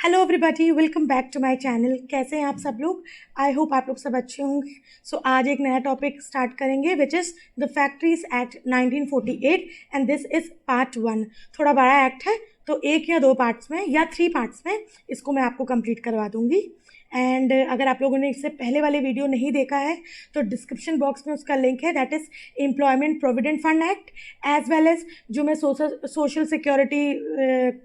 Hello everybody, welcome back to my channel. कैसे हैं आप सब लोग? आई होप आप लोग सब अच्छे होंगे। सो आज एक नया टॉपिक स्टार्ट करेंगे which is the factories act 1948 and this is part 1। थोड़ा बड़ा एक्ट है तो एक या दो पार्ट्स में या 3 पार्ट्स में इसको मैं आपको कंप्लीट करवा दूंगी। एंड अगर आप लोगों ने इससे पहले वाले वीडियो नहीं देखा है तो डिस्क्रिप्शन बॉक्स में उसका लिंक है, that is employment provident fund act, as well as जो मैं social security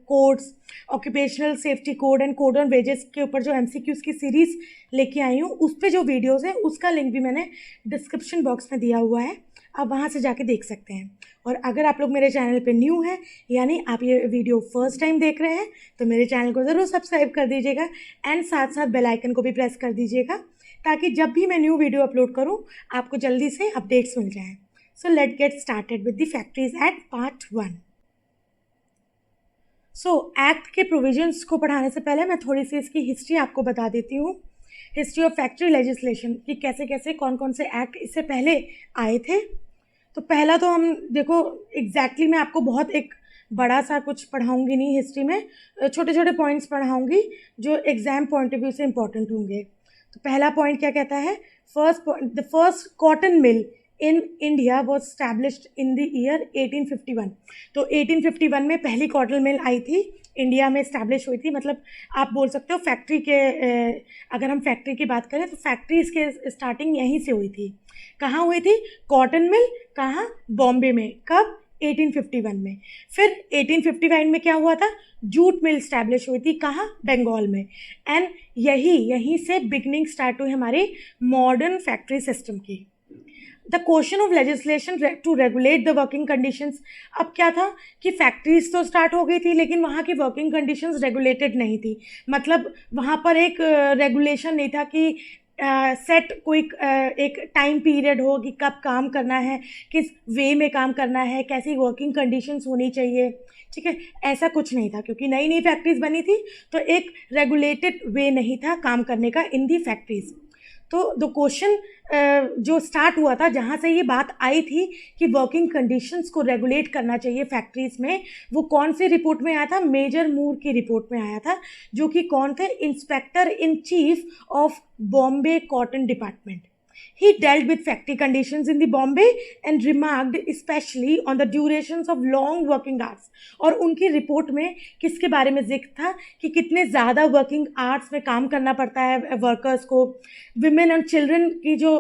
codes, occupational safety code and code on wages के ऊपर जो MCQs की सीरीज़ लेके आई हूँ, उस पर जो वीडियोज़ हैं उसका लिंक भी मैंने डिस्क्रिप्शन बॉक्स में दिया हुआ है, आप वहाँ से जाके देख सकते हैं। और अगर आप लोग मेरे चैनल पे न्यू हैं, यानी आप ये वीडियो फर्स्ट टाइम देख रहे हैं, तो मेरे चैनल को ज़रूर सब्सक्राइब कर दीजिएगा एंड साथ साथ बेल आइकन को भी प्रेस कर दीजिएगा, ताकि जब भी मैं न्यू वीडियो अपलोड करूँ आपको जल्दी से अपडेट्स मिल जाएँ। So let get started with the factories act part 1। So act के प्रोविजंस को पढ़ाने से पहले मैं थोड़ी सी इसकी हिस्ट्री आपको बता देती हूँ। हिस्ट्री ऑफ फैक्ट्री लेजिस्लेशन कि कैसे कैसे कौन कौन से एक्ट इससे पहले आए थे। तो पहला तो हम देखो एग्जैक्टली मैं आपको बहुत एक बड़ा सा कुछ पढ़ाऊँगी नहीं, हिस्ट्री में छोटे छोटे पॉइंट्स पढ़ाऊँगी जो एग्ज़ाम पॉइंट ऑफ व्यू से इंपॉर्टेंट होंगे। तो पहला पॉइंट क्या कहता है? The first cotton mill in India was established in the year 1851। तो 1851 में पहली कॉटन मिल आई थी, इंडिया में इस्टेब्लिश हुई थी। मतलब आप बोल सकते हो फैक्ट्री के, अगर हम फैक्ट्री की बात करें तो फैक्ट्रीज़ के स्टार्टिंग यहीं से हुई थी। कहाँ हुई थी? कॉटन मिल कहाँ? बॉम्बे में। कब? 1851 में। फिर 1855 में क्या हुआ था? जूट मिल स्टैब्लिश हुई थी। कहाँ? बंगाल में। एंड यहीं से बिगनिंग स्टार्ट हुई हमारी मॉडर्न फैक्ट्री सिस्टम की। The question of legislation to regulate the working conditions. अब क्या था कि फैक्ट्रीज तो स्टार्ट हो गई थी लेकिन वहाँ की वर्किंग कंडीशंस रेगुलेटेड नहीं थी। मतलब वहाँ पर एक रेगुलेशन नहीं था कि सेट कोई एक टाइम पीरियड हो कि कब काम करना है, किस वे में काम करना है, कैसी वर्किंग कंडीशंस होनी चाहिए। ठीक है, ऐसा कुछ नहीं था क्योंकि नई नई फैक्ट्रीज बनी थी, तो एक रेगुलेटेड वे नहीं था काम करने का इन दी फैक्ट्रीज। तो द क्वेश्चन जो स्टार्ट हुआ था, जहाँ से ये बात आई थी कि वर्किंग कंडीशंस को रेगुलेट करना चाहिए फैक्ट्रीज में, वो कौन सी रिपोर्ट में आया था? मेजर मूर की रिपोर्ट में आया था, जो कि कौन थे? Inspector in chief of Bombay cotton department. He dealt with factory conditions in the Bombay and remarked especially on the durations of long working hours. और उनकी रिपोर्ट में किसके बारे में जिक्र था कि कितने ज़्यादा वर्किंग आवर्स में काम करना पड़ता है वर्कर्स को। विमेन एंड चिल्ड्रन की जो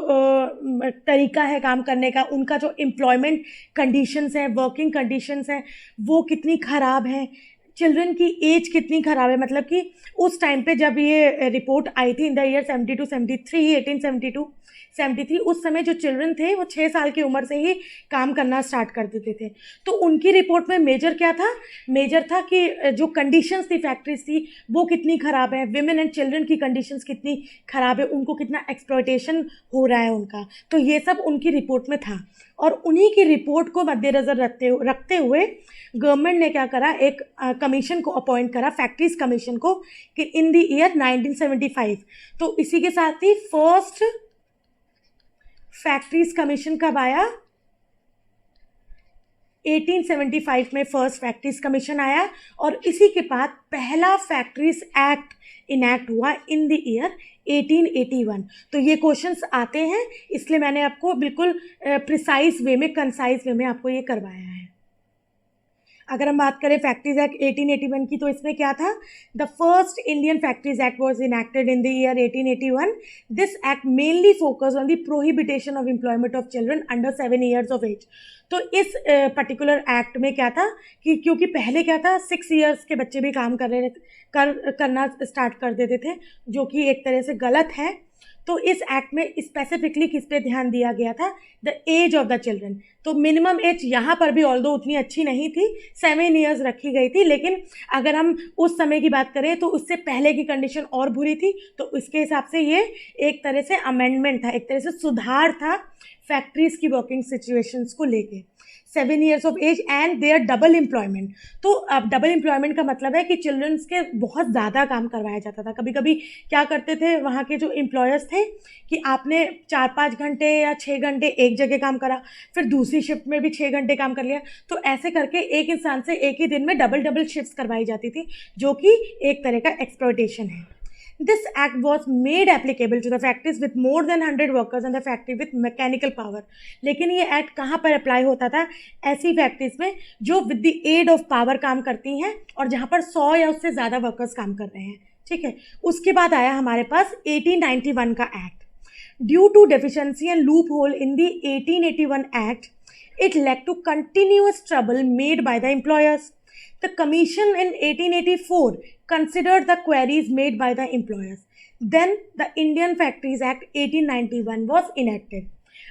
तरीका है काम करने का, उनका जो एम्प्लॉयमेंट कंडीशंस हैं, वर्किंग कंडीशंस हैं, वो कितनी ख़राब हैं। चिल्ड्रन की एज कितनी ख़राब है, मतलब कि उस टाइम पे जब ये रिपोर्ट आई थी इन द ईयर 72-73, 1872-73, उस समय जो चिल्ड्रन थे वो 6 साल की उम्र से ही काम करना स्टार्ट कर देते थे। तो उनकी रिपोर्ट में मेजर क्या था? मेजर था कि जो कंडीशंस थी फैक्ट्रीज थी वो कितनी ख़राब है, विमेन एंड चिल्ड्रन की कंडीशंस कितनी ख़राब है, उनको कितना एक्सप्लॉयटेशन हो रहा है उनका। तो ये सब उनकी रिपोर्ट में था और उन्हीं की रिपोर्ट को मद्देनज़र रखते हुए गवर्नमेंट ने क्या करा? एक कमीशन को अपॉइंट करा, फैक्ट्रीज कमीशन को, कि इन द ईयर 1975। तो इसी के साथ ही फर्स्ट फैक्ट्रीज कमीशन कब आया? 1875 में फर्स्ट फैक्ट्रीज कमीशन आया और इसी के बाद पहला फैक्ट्रीज एक्ट इनैक्ट हुआ इन द ईयर 1881। तो ये क्वेश्चंस आते हैं, इसलिए मैंने आपको बिल्कुल प्रिसाइज वे में, कंसाइज वे में आपको ये करवाया है। अगर हम बात करें फैक्ट्रीज एक्ट 1881 की, तो इसमें क्या था? The first Indian factories act was enacted in the year 1881। This act mainly focus on the prohibition of employment of children under 7 years of age. तो इस पर्टिकुलर एक्ट में क्या था कि क्योंकि पहले क्या था, 6 ईयर्स के बच्चे भी काम करना स्टार्ट कर देते थे, जो कि एक तरह से गलत है। तो इस एक्ट में स्पेसिफिकली किस पे ध्यान दिया गया था? The age of the children. तो मिनिमम एज यहाँ पर भी ऑल्दो उतनी अच्छी नहीं थी, 7 ईयर्स रखी गई थी, लेकिन अगर हम उस समय की बात करें तो उससे पहले की कंडीशन और बुरी थी। तो इसके हिसाब से ये एक तरह से अमेंडमेंट था, एक तरह से सुधार था फैक्ट्रीज़ की वर्किंग सिचुएशंस को लेके। 7 years of age and there double employment. तो अब डबल एम्प्लॉयमेंट का मतलब है कि चिल्ड्रंस के बहुत ज़्यादा काम करवाया जाता था। कभी कभी क्या करते थे वहाँ के जो एम्प्लॉयर्स थे कि आपने 4-5 घंटे या 6 घंटे एक जगह काम करा, फिर दूसरी शिफ्ट में भी 6 घंटे काम कर लिया, तो ऐसे करके एक इंसान से एक ही दिन में डबल डबल शिफ्ट्स करवाई जाती थी, जो कि एक तरह का एक्सप्लॉयटेशन है। This act was made applicable to the factories with more than 100 workers and the factory with mechanical power। लेकिन ये एक्ट कहाँ पर अप्लाई होता था? ऐसी फैक्ट्रीज में जो with the aid of power काम करती हैं और जहाँ पर 100 या उससे ज़्यादा वर्कर्स काम कर रहे हैं, ठीक है। उसके बाद आया हमारे पास 1891 का act. Due to deficiency and loophole in the 1881 act, it led to continuous trouble made by the employers। The commission in 1884 considered the queries made by the employers। Then the Indian Factories Act 1891 was enacted।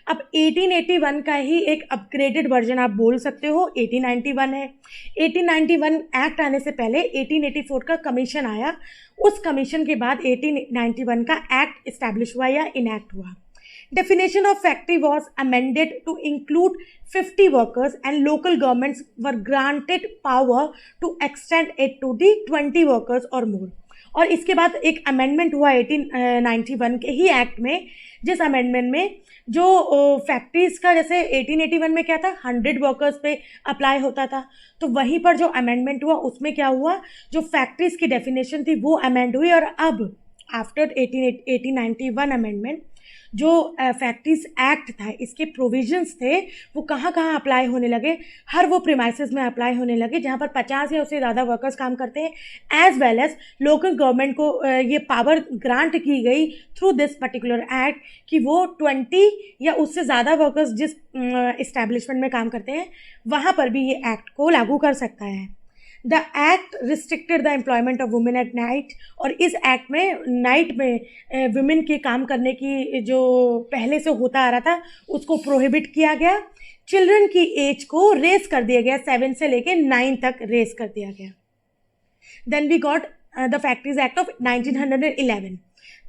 अब 1881 का ही एक upgraded version आप बोल सकते हो 1891 है। 1891 act आने से पहले 1884 का कमीशन आया, उस कमीशन के बाद 1891 का एक्ट इस्टेब्लिश हुआ या इनैक्ट हुआ। Definition of factory was amended to include 50 workers and local governments were granted power to extend it to the 20 workers or more। और इसके बाद एक अमेंडमेंट हुआ 1891 के ही एक्ट में, जिस अमेंडमेंट में जो फैक्ट्रीज़ का जैसे 1881 में क्या था 100 वर्कर्स पे अप्लाई होता था, तो वहीं पर जो अमेंडमेंट हुआ उसमें क्या हुआ, जो फैक्ट्रीज़ की डेफिनेशन थी वो अमेंड हुई। और अब आफ्टर 1891 अमेंडमेंट जो फैक्ट्रीज एक्ट था इसके प्रोविजंस थे वो कहाँ कहाँ अप्लाई होने लगे, हर वो प्रीमाइसेस में अप्लाई होने लगे जहाँ पर 50 या उससे ज़्यादा वर्कर्स काम करते हैं, as well as local government को ये पावर ग्रांट की गई थ्रू दिस पर्टिकुलर एक्ट कि वो 20 या उससे ज़्यादा वर्कर्स जिस इस्टेब्लिशमेंट में काम करते हैं वहाँ पर भी ये एक्ट को लागू कर सकता है। The act restricted the employment of women at night. और इस एक्ट में नाइट में वुमेन के काम करने की जो पहले से होता आ रहा था उसको प्रोहिबिट किया गया। चिल्ड्रन की एज को रेस कर दिया गया, 7 से लेके 9 तक रेस कर दिया गया। Then we got the factories act of 1911।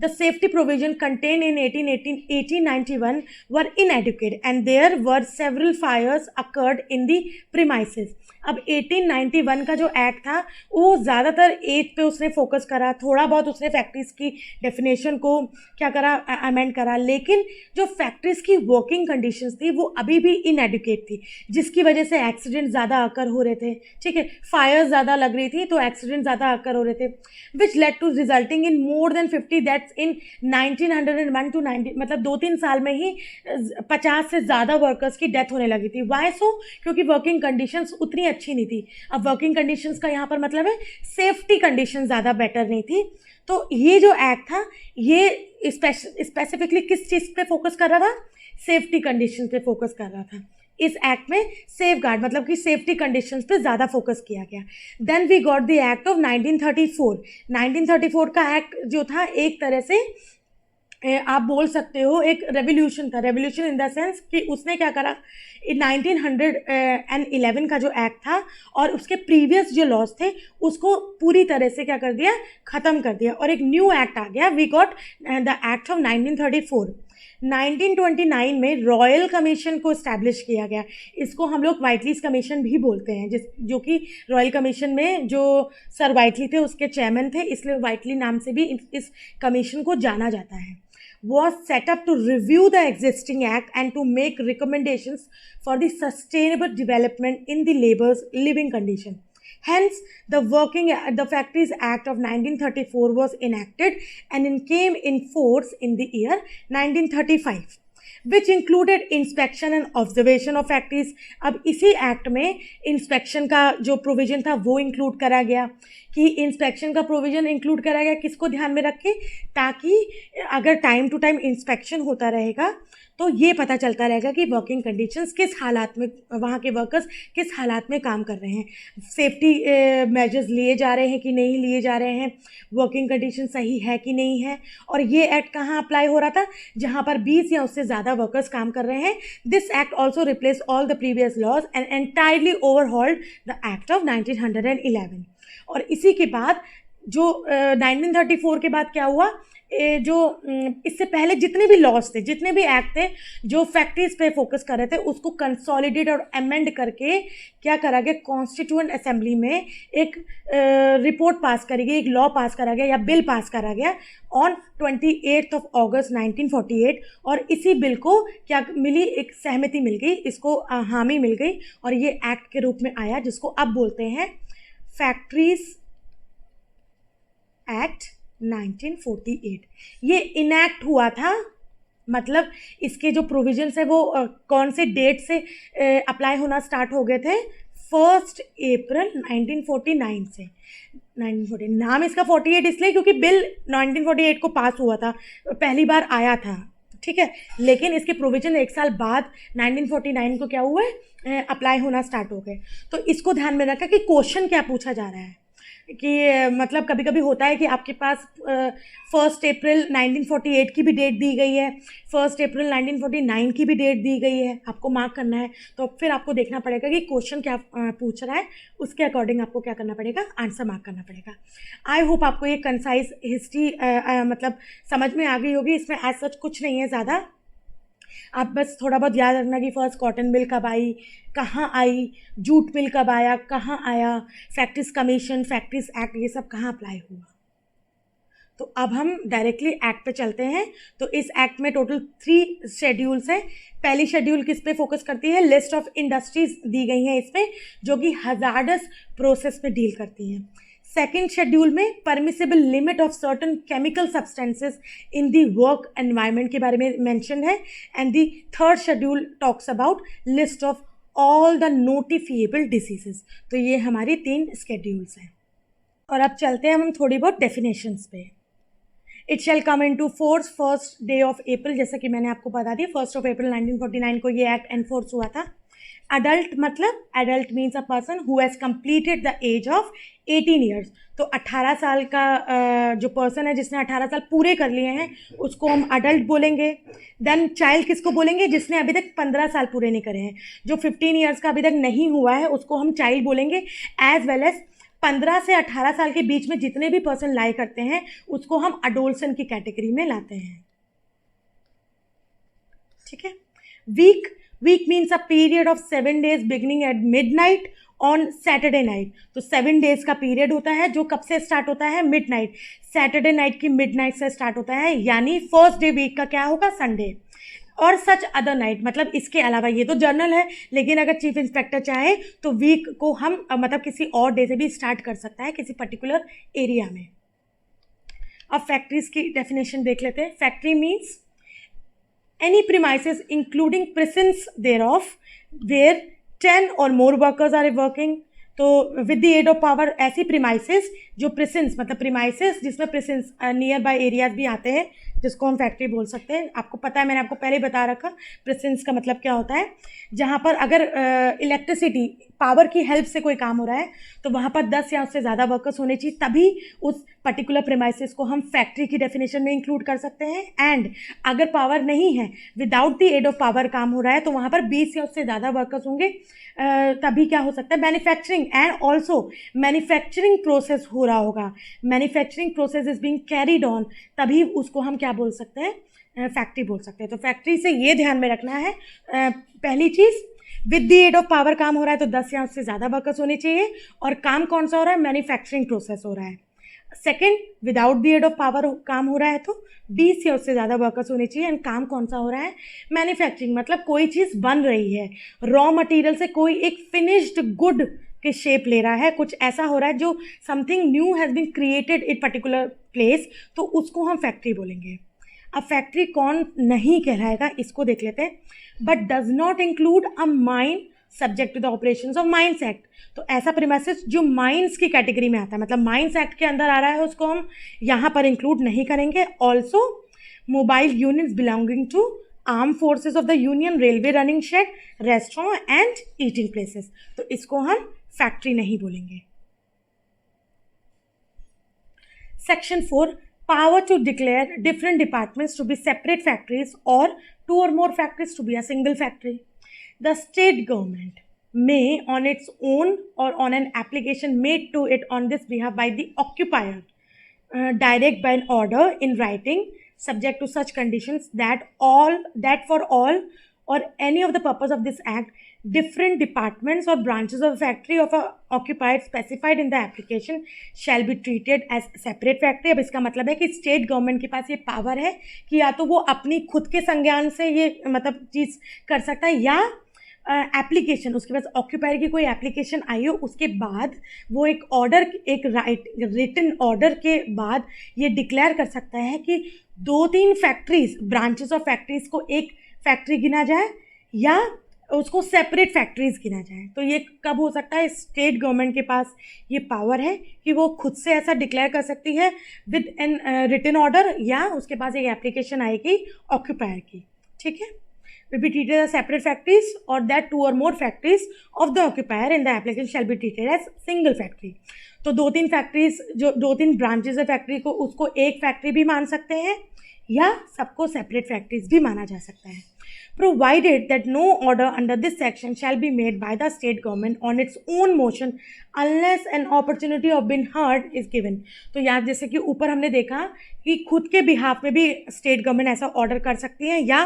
The safety provision contained in 1891 were inadequate and there were several fires occurred in the premises। अब 1891 का जो एक्ट था वो ज़्यादातर एज पे उसने फोकस करा, थोड़ा बहुत उसने फैक्ट्रीज़ की डेफिनेशन को क्या करा, अमेंड करा, लेकिन जो फैक्ट्रीज़ की वर्किंग कंडीशंस थी वो अभी भी इनएडुकेट थी, जिसकी वजह से एक्सीडेंट ज़्यादा अकर हो रहे थे, ठीक है, फायर ज़्यादा लग रही थी तो एक्सीडेंट ज़्यादा अकर हो रहे थे, which led to resulting in more than 50 deaths in 1901 to 90। मतलब 2-3 साल में ही 50 से ज़्यादा वर्कर्स की डेथ होने लगी थी। वाई सो? क्योंकि वर्किंग कंडीशंस उतनी अच्छी नहीं थी। अब वर्किंग कंडीशंस का यहाँ पर मतलब है सेफ्टी कंडीशन ज़्यादा बेटर नहीं थी। तो ये जो एक्ट था ये स्पेसिफिकली किस चीज़ पे फोकस कर रहा था? सेफ्टी कंडीशन पे फोकस कर रहा था। इस एक्ट में सेफ गार्ड मतलब कि सेफ्टी कंडीशंस पे ज़्यादा फोकस किया गया। Then we got the act of 1934। 1934 का एक्ट जो था एक तरह से आप बोल सकते हो एक रेवोल्यूशन था। रेवोल्यूशन इन द सेंस कि उसने क्या करा, 1911 का जो एक्ट था और उसके प्रीवियस जो लॉज थे उसको पूरी तरह से क्या कर दिया, ख़त्म कर दिया और एक न्यू एक्ट आ गया। We got the act of 1934। 1929 में रॉयल कमीशन को इस्टेब्लिश किया गया। इसको हम लोग वाइटलीज कमीशन भी बोलते हैं, जो कि रॉयल कमीशन में जो सर वाइटली थे उसके चेयरमैन थे, इसलिए वाइटली नाम से भी इस कमीशन को जाना जाता है। was set up to review the existing act and to make recommendations for the sustainable development in the labor's living condition। Hence, the Factories Act of 1934 was enacted and it came in force in the year 1935, which included inspection and observation of factories। अब इसी act में inspection का जो provision था वो include करा गया कि इंस्पेक्शन का प्रोविज़न इंक्लूड करा गया किसको ध्यान में रख के, ताकि अगर टाइम टू टाइम इंस्पेक्शन होता रहेगा तो ये पता चलता रहेगा कि वर्किंग कंडीशंस किस हालात में, वहाँ के वर्कर्स किस हालात में काम कर रहे हैं, सेफ्टी मेजर्स लिए जा रहे हैं कि नहीं लिए जा रहे हैं, वर्किंग कंडीशन सही है कि नहीं है। और ये एक्ट कहाँ अप्लाई हो रहा था? जहाँ पर 20 या उससे ज़्यादा वर्कर्स काम कर रहे हैं। This act also replace all the previous laws and entirely overhauled the act of 1911। और इसी के बाद जो 1934 के बाद क्या हुआ, जो इससे पहले जितने भी लॉज थे, जितने भी एक्ट थे जो फैक्ट्रीज पे फोकस कर रहे थे, उसको कंसोलिडेट और अमेंड करके क्या करा गया, कॉन्स्टिट्यूएंट असेंबली में एक रिपोर्ट पास करी गई, एक लॉ पास करा गया या बिल पास करा गया ऑन 28 अगस्त 1948। और इसी बिल को क्या मिली, एक सहमति मिल गई, इसको हामी मिल गई और ये एक्ट के रूप में आया जिसको अब बोलते हैं फैक्ट्रीज एक्ट 1948। ये इनैक्ट हुआ था, मतलब इसके जो प्रोविजंस है वो कौन से डेट से अप्लाई होना स्टार्ट हो गए थे, 1 अप्रैल 1949 से। 1948 नाम इसका 48 इसलिए क्योंकि बिल 1948 को पास हुआ था, पहली बार आया था, ठीक है, लेकिन इसके प्रोविजन एक साल बाद 1949 को क्या हुआ है, अप्लाई होना स्टार्ट हो गए। तो इसको ध्यान में रखा कि क्वेश्चन क्या पूछा जा रहा है, कि मतलब कभी कभी होता है कि आपके पास 1 अप्रैल 1948 की भी डेट दी गई है, 1 अप्रैल 1949 की भी डेट दी गई है, आपको मार्क करना है, तो फिर आपको देखना पड़ेगा कि क्वेश्चन क्या पूछ रहा है, उसके अकॉर्डिंग आपको क्या करना पड़ेगा, आंसर मार्क करना पड़ेगा। आई होप आपको ये कंसाइज हिस्ट्री मतलब समझ में आ गई होगी। इसमें एज सच कुछ नहीं है ज़्यादा, आप बस थोड़ा बहुत याद रखना कि फर्स्ट कॉटन मिल कब आई, कहाँ आई, जूट मिल कब आया, कहाँ आया, फैक्ट्रीज कमीशन, फैक्ट्रीज एक्ट, ये सब कहाँ अप्लाई हुआ। तो अब हम डायरेक्टली एक्ट पे चलते हैं। तो इस एक्ट में टोटल 3 शेड्यूल्स हैं। पहली शेड्यूल किस पे फोकस करती है, लिस्ट ऑफ इंडस्ट्रीज दी गई हैं इसमें जो कि हजार्डस प्रोसेस पे डील करती हैं। सेकेंड शेड्यूल में permissible limit of certain chemical substances in the work environment के बारे में मेंशन है। And the third schedule talks about list of all the notifiable diseases. तो ये हमारी 3 स्केड्यूल्स हैं। और अब चलते हैं हम थोड़ी बहुत डेफिनेशंस पे। It shall come into force first day of April, जैसा कि मैंने आपको बता दिया 1 अप्रैल 1949 को ये एक्ट एनफोर्स हुआ था। अडल्ट मतलब adult means a person who has completed the age of 18 years. तो 18 साल का जो पर्सन है जिसने 18 साल पूरे कर लिए हैं उसको हम अडल्ट बोलेंगे। देन चाइल्ड किसको बोलेंगे, जिसने अभी तक 15 साल पूरे नहीं करे हैं। जो 15 ईयर्स का अभी तक नहीं हुआ है उसको हम चाइल्ड बोलेंगे। एज वेल एज 15 से 18 साल के बीच में जितने भी पर्सन लाई करते हैं उसको हम अडोल्सन की कैटेगरी में लाते हैं, ठीक है। Week means a period of 7 days beginning at midnight on Saturday night. तो 7 days का पीरियड होता है जो कब से स्टार्ट होता है, मिडनाइट, सैटरडे नाइट की मिडनाइट से स्टार्ट होता है, यानी फर्स्ट डे वीक का क्या होगा, संडे। और सच अदर नाइट मतलब इसके अलावा, ये तो जर्नल है लेकिन अगर चीफ इंस्पेक्टर चाहे तो वीक को हम मतलब किसी और डे से भी स्टार्ट कर सकता है किसी पर्टिकुलर एरिया में। अब फैक्ट्रीज की डेफिनेशन देख लेते हैं। Factory means any premises including presence thereof where 10 or more workers are working। तो with the aid of power ऐसी प्रीमाइसेस जो प्रेसेंस मतलब प्रीमाइसेस जिसमें प्रेसेंस नियर बाय एरियाज भी आते हैं जिसको हम फैक्ट्री बोल सकते हैं। आपको पता है, मैंने आपको पहले बता रखा प्रेसेंस का मतलब क्या होता है। जहाँ पर अगर इलेक्ट्रिसिटी पावर की हेल्प से कोई काम हो रहा है तो वहाँ पर 10 या उससे ज़्यादा वर्कर्स होने चाहिए, तभी उस पर्टिकुलर प्रीमाइसेस को हम फैक्ट्री की डेफिनेशन में इंक्लूड कर सकते हैं। एंड अगर पावर नहीं है, without the aid of power काम हो रहा है तो वहाँ पर 20 या उससे ज़्यादा वर्कर्स होंगे, तभी क्या हो सकता है, manufacturing and also manufacturing process हो रहा होगा, manufacturing process is being carried on, तभी उसको हम क्या बोल सकते हैं, फैक्ट्री बोल सकते हैं। तो फैक्ट्री से ये ध्यान में रखना है, पहली चीज़ with the aid of power काम हो रहा है तो 10 या उससे ज़्यादा वर्कर्स होने चाहिए, और काम कौन सा हो रहा है, मैन्युफैक्चरिंग प्रोसेस हो रहा है। Second, without the aid of power काम हो रहा है तो 20 या उससे ज़्यादा वर्कर्स होने चाहिए, एंड काम कौन सा हो रहा है, मैन्युफैक्चरिंग मतलब कोई चीज़ बन रही है, रॉ मटेरियल से कोई एक फिनिश्ड गुड के शेप ले रहा है, कुछ ऐसा हो रहा है जो something new has been created in particular place, तो उसको हम फैक्ट्री बोलेंगे। अब फैक्ट्री कौन नहीं कहलाएगा इसको देख लेते हैं। But does not include a mine subject to the operations of mines act. तो ऐसा प्रीमाइसेस जो माइंस की कैटेगरी में आता है, मतलब माइंस एक्ट के अंदर आ रहा है, उसको हम यहाँ पर इंक्लूड नहीं करेंगे। Also mobile units belonging to arm forces of the union, railway running shed, restaurant and eating places, तो इसको हम फैक्ट्री नहीं बोलेंगे। Section 4, power to declare different departments to be separate factories or 2 or more factories to be a single factory. The state government may on its own or on an application made to it on this behalf by the occupier direct by an order in writing subject to such conditions that for all or any of the purpose of this act different departments or branches of a factory of a occupier specified in the application shall be treated as separate factory. अब इसका मतलब है कि state government के पास ये power है कि या तो वो अपनी खुद के संज्ञान से ये मतलब चीज़ कर सकता है या एप्लीकेशन उसके पास ऑक्यूपायर की कोई एप्लीकेशन आई हो उसके बाद वो एक ऑर्डर एक रिटन ऑर्डर के बाद ये डिक्लेयर कर सकता है कि 2-3 फैक्ट्रीज ब्रांचेस ऑफ फैक्ट्रीज को एक फैक्ट्री गिना जाए या उसको सेपरेट फैक्ट्रीज गिना जाए. तो ये कब हो सकता है? स्टेट गवर्नमेंट के पास ये पावर है कि वो खुद से ऐसा डिक्लेयर कर सकती है विद एन रिटन ऑर्डर या उसके पास एक एप्लीकेशन आएगी ऑक्यूपायर की. ठीक है, will be treated as separate factories or that 2 or more factories of the occupier in the application shall be treated as single factory. तो 2-3 फैक्ट्रीज जो 2-3 ब्रांचेज है फैक्ट्री को उसको एक फैक्ट्री भी मान सकते हैं या सबको सेपरेट फैक्ट्रीज भी माना जा सकता है. Provided that no order under this section shall be made by the state government on its own motion unless an opportunity of being heard is given. तो यहाँ जैसे कि ऊपर हमने देखा कि खुद के बिहाफ में भी स्टेट गवर्नमेंट ऐसा ऑर्डर कर सकती है या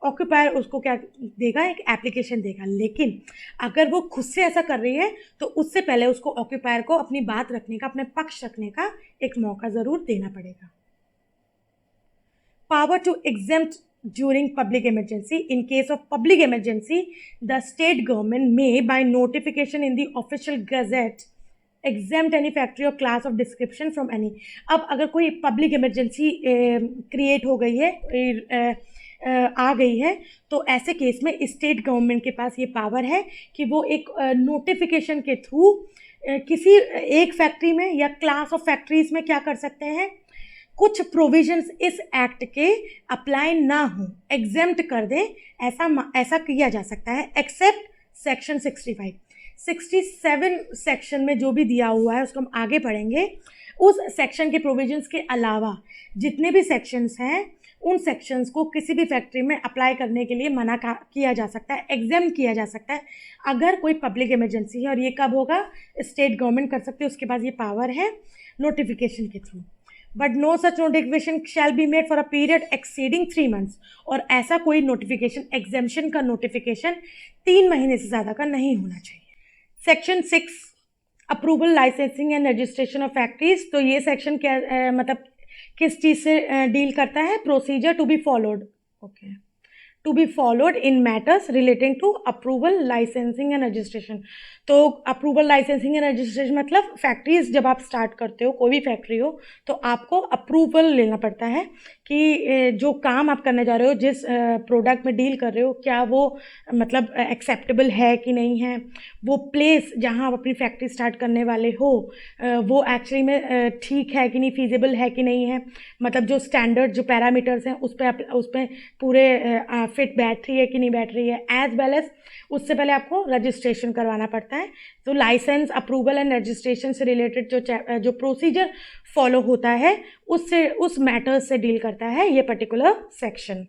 ऑक्यूपायर उसको क्या देगा, एक एप्लीकेशन देगा. लेकिन अगर वो खुद से ऐसा कर रही है तो उससे पहले उसको ऑक्यूपायर को अपनी बात रखने का, अपने पक्ष रखने का एक मौका ज़रूर देना पड़ेगा. Power to exempt during public emergency. In case of public emergency the state government may by notification in the official gazette exempt any factory और class of description from any. अब अगर कोई पब्लिक इमरजेंसी क्रिएट हो गई है, आ गई है, तो ऐसे केस में स्टेट गवर्नमेंट के पास ये पावर है कि वो एक नोटिफिकेशन के थ्रू किसी एक फैक्ट्री में या क्लास ऑफ फैक्ट्रीज में क्या कर सकते हैं, कुछ प्रोविजंस इस एक्ट के अप्लाई ना हो, एग्जेम्प्ट कर दें. ऐसा किया जा सकता है एक्सेप्ट सेक्शन 65. 67 सेक्शन में जो भी दिया हुआ है उसको हम आगे पढ़ेंगे. उस सेक्शन के प्रोविजंस के अलावा जितने भी सेक्शंस हैं उन सेक्शंस को किसी भी फैक्ट्री में अप्लाई करने के लिए मना किया जा सकता है, एग्जाम किया जा सकता है अगर कोई पब्लिक इमरजेंसी है. और ये कब होगा? स्टेट गवर्नमेंट कर सकती है, उसके पास ये पावर है नोटिफिकेशन के through. But no such notification shall be made for a period exceeding 3 months. और ऐसा कोई नोटिफिकेशन, एग्जेम्पशन का नोटिफिकेशन 3 महीने से ज़्यादा का नहीं होना चाहिए. Section 6 approval, licensing and registration of factories. तो ये सेक्शन क्या मतलब किस चीज़ से डील करता है? Procedure to be followed. Okay, to be followed in matters relating to approval, licensing and registration. तो अप्रूवल, लाइसेंसिंग एंड रजिस्ट्रेशन मतलब फैक्ट्रीज जब आप स्टार्ट करते हो, कोई भी फैक्ट्री हो, तो आपको अप्रूवल लेना पड़ता है कि जो काम आप करने जा रहे हो, जिस प्रोडक्ट में डील कर रहे हो, क्या वो मतलब एक्सेप्टेबल है कि नहीं है, वो प्लेस जहाँ आप अपनी फैक्ट्री स्टार्ट करने वाले हो वो एक्चुअली में ठीक है कि नहीं, फीजिबल है कि नहीं है, मतलब जो स्टैंडर्ड जो पैरामीटर्स हैं उस पर पूरे फिट बैठ रही है कि नहीं बैठ रही है. एज वेल एज उससे पहले आपको रजिस्ट्रेशन करवाना पड़ता है. तो लाइसेंस, अप्रूवल एंड रजिस्ट्रेशन से रिलेटेड जो प्रोसीजर फॉलो होता है उससे, उस मैटर्स से डील करता है ये पर्टिकुलर सेक्शन.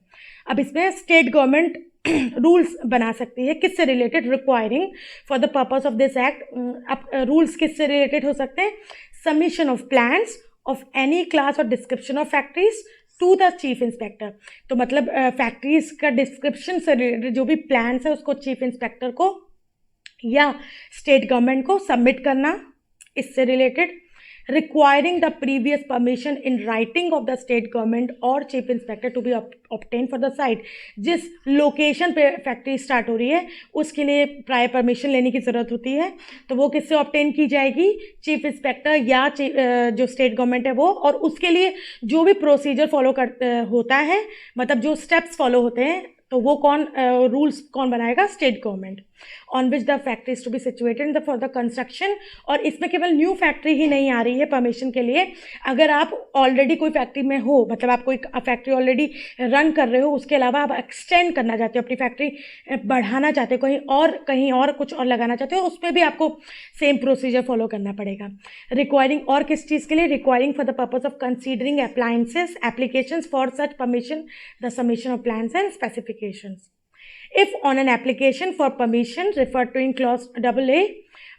अब इसमें स्टेट गवर्नमेंट रूल्स बना सकती है किससे related? Requiring for the purpose of this act. अब रूल्स किससे रिलेटेड हो सकते हैं? Submission of plans of any class और description of factories to the chief inspector. तो मतलब फैक्ट्रीज का डिस्क्रिप्शन से रिलेटेड जो भी प्लान्स है उसको चीफ इंस्पेक्टर को या स्टेट गवर्नमेंट को सबमिट करना, इससे related. Requiring the previous permission in writing of the state government और chief inspector to be obtain for the site. जिस लोकेशन पे फैक्ट्री स्टार्ट हो रही है उसके लिए प्रायर परमिशन लेने की ज़रूरत होती है. तो वो किससे ऑब्टेन की जाएगी? चीफ इंस्पेक्टर या जो स्टेट गवर्नमेंट है वो. और उसके लिए जो भी प्रोसीजर फॉलो होता है, मतलब जो स्टेप्स फॉलो होते हैं, तो वो रूल्स कौन बनाएगा? State government. On which the factory is to be situated for the construction. और इसमें केवल न्यू फैक्ट्री ही नहीं आ रही है परमिशन के लिए. अगर आप ऑलरेडी कोई फैक्ट्री में हो, मतलब आप कोई फैक्ट्री ऑलरेडी रन कर रहे हो, उसके अलावा आप एक्सटेंड करना चाहते हो, अपनी फैक्ट्री बढ़ाना चाहते हो, कहीं और कुछ और लगाना चाहते हो, उस पर भी आपको सेम प्रोसीजर फॉलो करना पड़ेगा. रिक्वायरिंग और किस चीज़ के लिए? Requiring for the purpose of considering appliances applications for such permission, the submission of plans and specifications. If on an application for permission referred to in clause AA,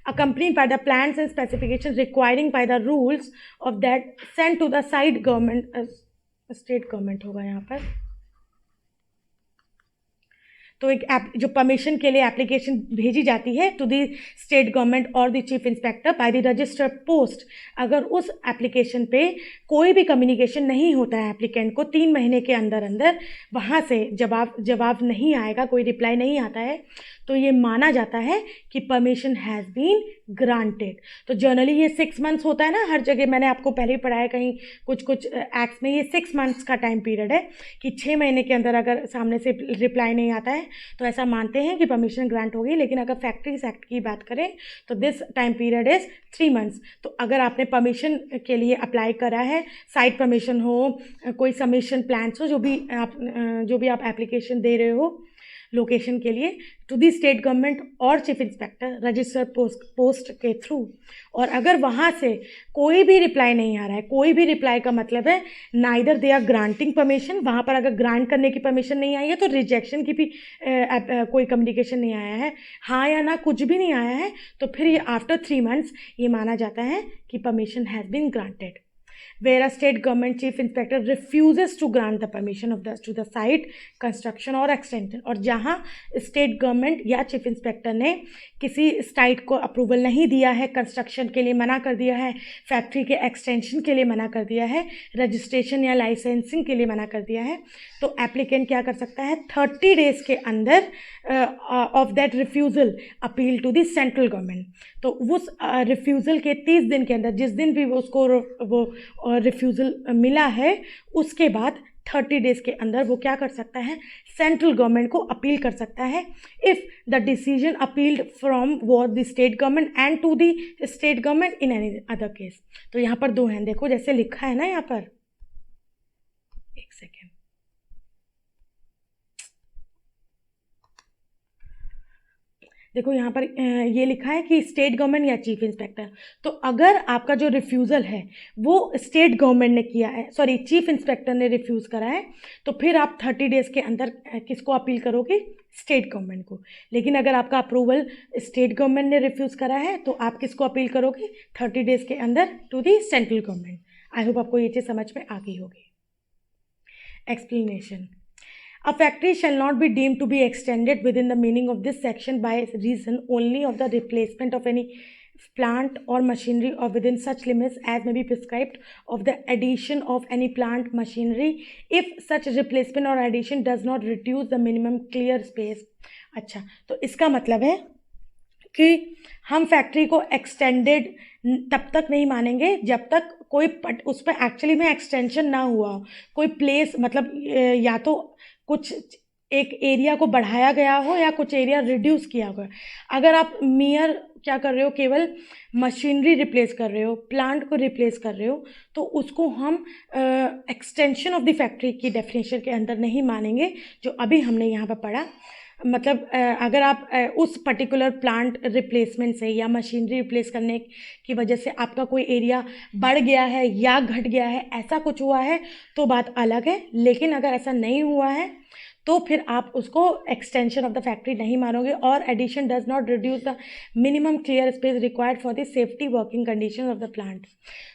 accompanied by the plans and specifications requiring by the rules of that sent to the site government, state government होगा यहाँ पर। तो एक जो permission के लिए application भेजी जाती है टू द स्टेट गवर्नमेंट और the chief inspector by the registered post, अगर उस एप्लीकेशन पे कोई भी कम्युनिकेशन नहीं होता है एप्लीकेंट को 3 महीने के अंदर अंदर वहाँ से जवाब नहीं आएगा, कोई रिप्लाई नहीं आता है, तो ये माना जाता है कि परमिशन हैज़ बीन ग्रांटेड। तो जनरली ये 6 मंथ्स होता है ना, हर जगह मैंने आपको पहले ही पढ़ाया कहीं कुछ एक्ट्स में, ये 6 मंथ्स का टाइम पीरियड है कि 6 महीने के अंदर अगर सामने से रिप्लाई नहीं आता है तो ऐसा मानते हैं कि परमिशन ग्रांट होगी। लेकिन अगर फैक्ट्रीज एक्ट की बात करें तो this time period is 3 months. तो अगर आपने परमिशन के लिए अप्लाई करा है, साइट परमिशन हो, कोई सबमिशन प्लान्स हो, जो भी आप एप्लीकेशन दे रहे हो लोकेशन के लिए टू दी स्टेट गवर्नमेंट और चीफ इंस्पेक्टर रजिस्टर्ड पोस्ट के थ्रू, और अगर वहाँ से कोई भी रिप्लाई नहीं आ रहा है, कोई भी रिप्लाई का मतलब है neither they are granting permission, वहाँ पर अगर ग्रांट करने की परमिशन नहीं आई है तो रिजेक्शन की भी कोई कम्युनिकेशन नहीं आया है, हाँ या ना कुछ भी नहीं आया है, तो फिर ये आफ्टर 3 मंथ्स ये माना जाता है कि permission has been granted. where a state government chief inspector refuses to grant the permission of to the site construction or extension, और जहाँ स्टेट गवर्नमेंट या चीफ इंस्पेक्टर ने किसी साइट को अप्रूवल नहीं दिया है, कंस्ट्रक्शन के लिए मना कर दिया है, फैक्ट्री के एक्सटेंशन के लिए मना कर दिया है, रजिस्ट्रेशन या लाइसेंसिंग के लिए मना कर दिया है, तो एप्लीकेंट क्या कर सकता है 30 डेज के अंदर of that refusal appeal to the central government. तो उस रिफ्यूज़ल के 30 दिन के अंदर, जिस दिन भी उसको वो रिफ्यूज़ल मिला है, उसके बाद 30 डेज़ के अंदर वो क्या कर सकता है, सेंट्रल गवर्नमेंट को अपील कर सकता है if the decision appealed from was the state government and to the state government in any other case. तो यहाँ पर 2 हैं, देखो जैसे लिखा है ना यहाँ पर, एक सेकेंड, देखो यहाँ पर ये लिखा है कि स्टेट गवर्नमेंट या चीफ इंस्पेक्टर। तो अगर आपका जो रिफ्यूज़ल है वो स्टेट गवर्नमेंट ने किया है, सॉरी चीफ इंस्पेक्टर ने रिफ्यूज़ करा है, तो फिर आप 30 डेज़ के अंदर किसको अपील करोगे, स्टेट गवर्नमेंट को। लेकिन अगर आपका अप्रूवल स्टेट गवर्नमेंट ने रिफ्यूज़ करा है तो आप किसको अपील करोगे 30 डेज़ के अंदर, to the central government. I hope आपको ये चीज़ समझ में आ गई होगी। Explanation. A factory shall not be deemed to be extended within the meaning of this section by reason only of the replacement of any plant or machinery or within such limits as may be prescribed of the addition of any plant machinery if such replacement or addition does not reduce the minimum clear space। अच्छा, तो इसका मतलब है कि हम factory को extended तब तक नहीं मानेंगे जब तक कोई उस पर एक्चुअली में एक्सटेंशन ना हुआ हो, कोई प्लेस मतलब या तो कुछ एक एरिया को बढ़ाया गया हो या कुछ एरिया रिड्यूस किया हुआ है। अगर आप मियर क्या कर रहे हो, केवल मशीनरी रिप्लेस कर रहे हो, प्लांट को रिप्लेस कर रहे हो, तो उसको हम एक्सटेंशन ऑफ द फैक्ट्री की डेफिनेशन के अंदर नहीं मानेंगे, जो अभी हमने यहाँ पर पढ़ा। मतलब अगर आप उस पर्टिकुलर प्लांट रिप्लेसमेंट से या मशीनरी रिप्लेस करने की वजह से आपका कोई एरिया बढ़ गया है या घट गया है, ऐसा कुछ हुआ है तो बात अलग है। लेकिन अगर ऐसा नहीं हुआ है तो फिर आप उसको एक्सटेंशन ऑफ द फैक्ट्री नहीं मानोगे, और addition does not reduce the minimum clear space required for the safety working condition of the plant.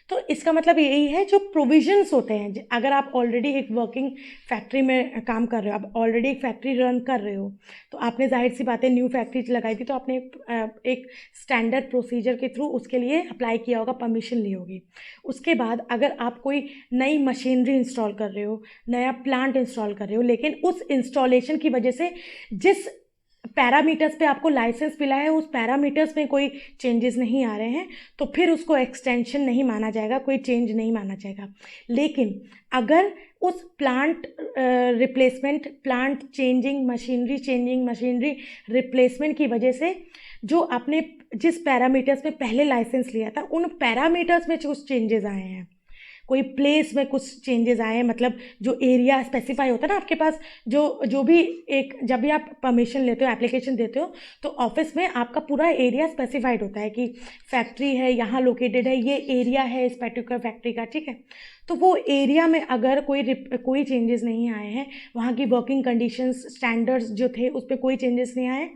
तो इसका मतलब यही है, जो प्रोविजंस होते हैं, अगर आप ऑलरेडी एक वर्किंग फैक्ट्री में काम कर रहे हो, आप ऑलरेडी एक फैक्ट्री रन कर रहे हो, तो आपने जाहिर सी बात है न्यू फैक्ट्री लगाई थी, तो आपने एक स्टैंडर्ड प्रोसीजर के थ्रू उसके लिए अप्लाई किया होगा, परमिशन ली होगी। उसके बाद अगर आप कोई नई मशीनरी इंस्टॉल कर रहे हो, नया प्लांट इंस्टॉल कर रहे हो, लेकिन उस इंस्टॉलेशन की वजह से जिस पैरामीटर्स पे आपको लाइसेंस मिला है उस पैरामीटर्स में कोई चेंजेस नहीं आ रहे हैं, तो फिर उसको एक्सटेंशन नहीं माना जाएगा, कोई चेंज नहीं माना जाएगा। लेकिन अगर उस plant replacement, plant changing, machinery replacement की वजह से जो आपने जिस पैरामीटर्स में पहले लाइसेंस लिया था उन पैरामीटर्स में कुछ चेंजेस आए हैं, कोई प्लेस में कुछ चेंजेस आए हैं, मतलब जो एरिया स्पेसिफाई होता है ना आपके पास, जो भी एक जब भी आप परमिशन लेते हो, एप्लीकेशन देते हो, तो ऑफिस में आपका पूरा एरिया स्पेसिफाइड होता है कि फैक्ट्री है, यहाँ लोकेटेड है, ये एरिया है इस पर्टिकुलर फैक्ट्री का, ठीक है। तो वो एरिया में अगर कोई चेंजेस नहीं आए हैं, वहाँ की वर्किंग कंडीशंस, स्टैंडर्ड्स जो थे उस पर कोई चेंजेस नहीं आए,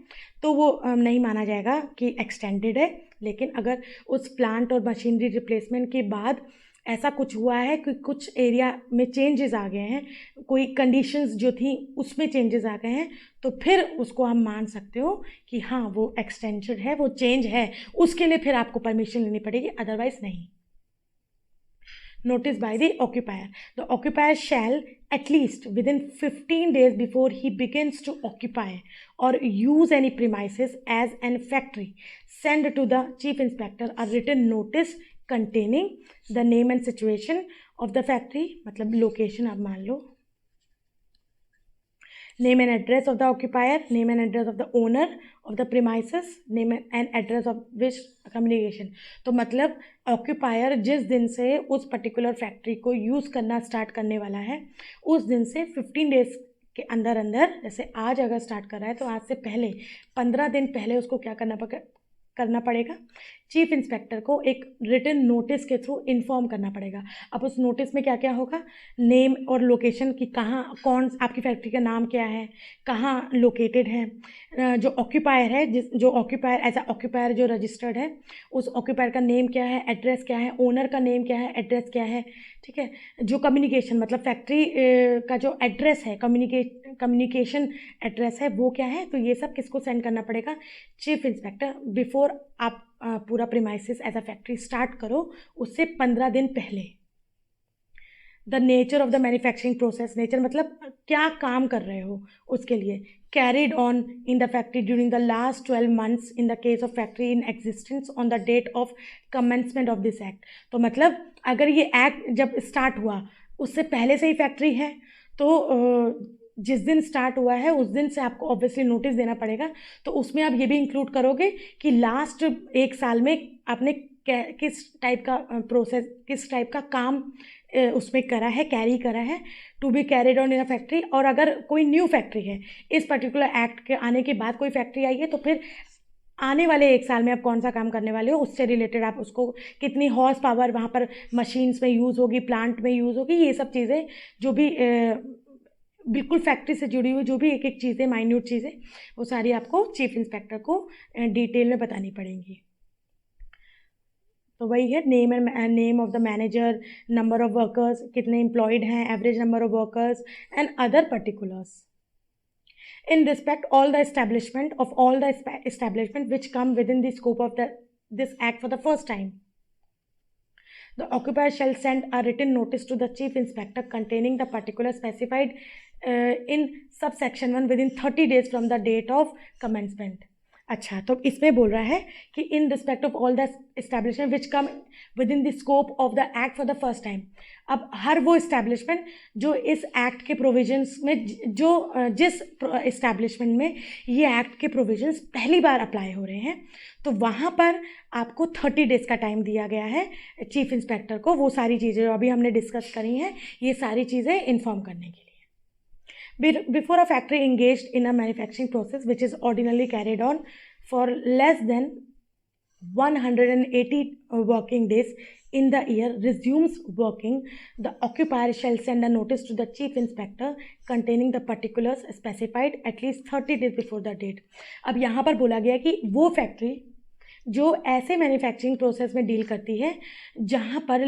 तो वो नहीं माना जाएगा कि एक्सटेंडेड है, लेकिन अगर उस प्लांट और मशीनरी रिप्लेसमेंट के बाद ऐसा कुछ हुआ है कि कुछ एरिया में चेंजेस आ गए हैं, कोई कंडीशंस जो थी उसमें चेंजेस आ गए हैं, तो फिर उसको हम मान सकते हो कि हाँ वो एक्सटेंशन है, वो चेंज है, उसके लिए फिर आपको परमिशन लेनी पड़ेगी, अदरवाइज नहीं। Notice by the occupier. The occupier shall, at least within 15 days before he begins to occupy or use any premises as an factory, send to the chief inspector a written notice containing the name and situation of the factory, मतलब location आप मान लो, name and address of the occupier, name and address of the owner of the premises, name and address of which communication. तो मतलब occupier जिस दिन से उस particular factory को यूज़ करना स्टार्ट करने वाला है, उस दिन से 15 डेज के अंदर अंदर, जैसे आज अगर स्टार्ट कर रहा है तो आज से पहले 15 दिन पहले उसको क्या करना पड़ेगा, चीफ इंस्पेक्टर को एक रिटन नोटिस के थ्रू इन्फॉर्म करना पड़ेगा। अब उस नोटिस में क्या क्या होगा, नेम और लोकेशन की, कहाँ कौन आपकी फैक्ट्री का नाम क्या है, कहाँ लोकेटेड है, जो ऑक्यूपायर है, जो ऑक्यूपायर एज अ ऑक्यूपायर जो रजिस्टर्ड है, उस ऑक्यूपायर का नेम क्या है, एड्रेस क्या है, ओनर का नेम क्या है, एड्रेस क्या है, ठीक है। जो कम्युनिकेशन मतलब फैक्ट्री का जो एड्रेस है, कम्युनिकेशन एड्रेस है, वो क्या है, तो ये सब किसको सेंड करना पड़ेगा, चीफ इंस्पेक्टर, बिफोर आप पूरा premises as a factory start करो उससे 15 दिन पहले। The nature of the manufacturing process, nature मतलब क्या काम कर रहे हो उसके लिए, carried on in the factory during the last 12 months in the case of factory in existence on the date of commencement of this act. तो मतलब अगर ये एक्ट जब स्टार्ट हुआ उससे पहले से ही फैक्ट्री है, तो जिस दिन स्टार्ट हुआ है उस दिन से आपको ऑब्वियसली नोटिस देना पड़ेगा। तो उसमें आप ये भी इंक्लूड करोगे कि लास्ट 1 साल में आपने किस टाइप का प्रोसेस, किस टाइप का काम उसमें करा है, कैरी करा है, to be carried on in a factory. और अगर कोई न्यू फैक्ट्री है, इस पर्टिकुलर एक्ट के आने के बाद कोई फैक्ट्री आई है, तो फिर आने वाले 1 साल में आप कौन सा काम करने वाले हो, उससे रिलेटेड आप उसको कितनी हॉर्स पावर वहाँ पर मशीन्स में यूज़ होगी, प्लांट में यूज़ होगी, ये सब चीज़ें जो भी बिल्कुल फैक्ट्री से जुड़ी हुई जो भी एक एक चीज़ें, माइन्यूट चीज़ें, वो सारी आपको चीफ इंस्पेक्टर को डिटेल में बतानी पड़ेंगी। तो वही है, name of the manager, number of workers, कितने एम्प्लॉयड हैं, average number of workers and other particulars. In respect all the establishment of all the establishment which come within the scope of this act for the first time, the occupier shall send a written notice to the chief inspector containing the particular specified in subsection 1 within 30 days from the date of commencement. अच्छा, तो इसमें बोल रहा है कि in respect of all the establishment which come with in the scope of the act for the first time. अब हर वो establishment जो इस एक्ट के प्रोविजंस में, जो जिस इस्टेब्लिशमेंट में ये एक्ट के प्रोविजंस पहली बार अप्लाई हो रहे हैं, तो वहाँ पर आपको 30 डेज का टाइम दिया गया है चीफ इंस्पेक्टर को, वो सारी चीज़ें जो अभी हमने डिस्कस करी हैं, ये सारी चीज़ें इन्फॉर्म करने के लिए। Before a factory engaged in a manufacturing process which is ordinarily carried on for less than 180 working days in the year resumes working, the occupier shall send a notice to the chief inspector containing the particulars specified at least 30 days before the date. अब यहाँ पर बोला गया कि वो factory जो ऐसे manufacturing process में डील करती है जहाँ पर